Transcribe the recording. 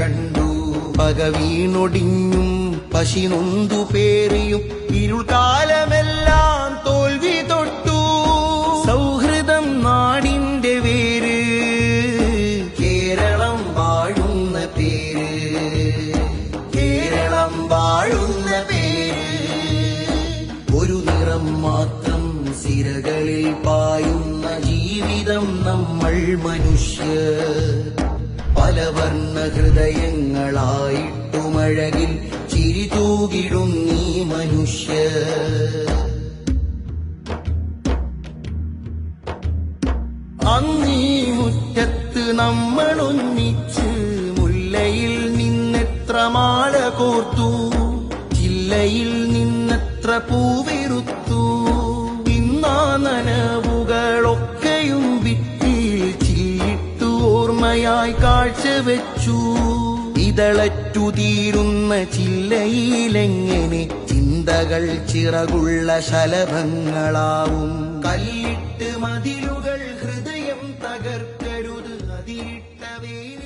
കണ്ടു. പക വീണൊടിഞ്ഞും പശിനൊന്തു പേറിയും ഇരുൾക്കാലമെല്ലാം തോൽവി തൊട്ടു. സൗഹൃദം നാടിന്റെ വേര്, കേരളം വാഴുന്ന പേര്, കേരളം വാഴുന്ന പേര്. ഒരു നിറം മാത്രം സിരകളിൽ പായുന്ന ജീവിതം നമ്മൾ മനുഷ്യർ. പല വർണ്ണ ഹൃദയങ്ങളായിട്ടുമഴകിൽ ചിരി തൂകിടുന്നീ മനുഷ്യർ. അന്നീ മുറ്റത്ത് നമ്മളൊന്നിച്ച് മുല്ലയിൽ നിന്നെത്ര മാല കോർത്തു, ജില്ലയിൽ നിന്നെത്ര പൂവിരുത്തു. ഇന്നാ നനവുകളൊക്കെയും ഭിത്തിയിൽ ചില്ലിട്ടു ഓർമ്മയായി കാഴ്ചവെച്ചു. ഇതളറ്റുതീരുന്ന ചില്ലയിലെങ്ങനെ ചിന്തകൾ ചിറകുള്ള ശലഭങ്ങളാവും. കല്ലിട്ട് മതിലുകൾ ഹൃദയം തകർക്കരുത്, അതിരിട്ട വേലി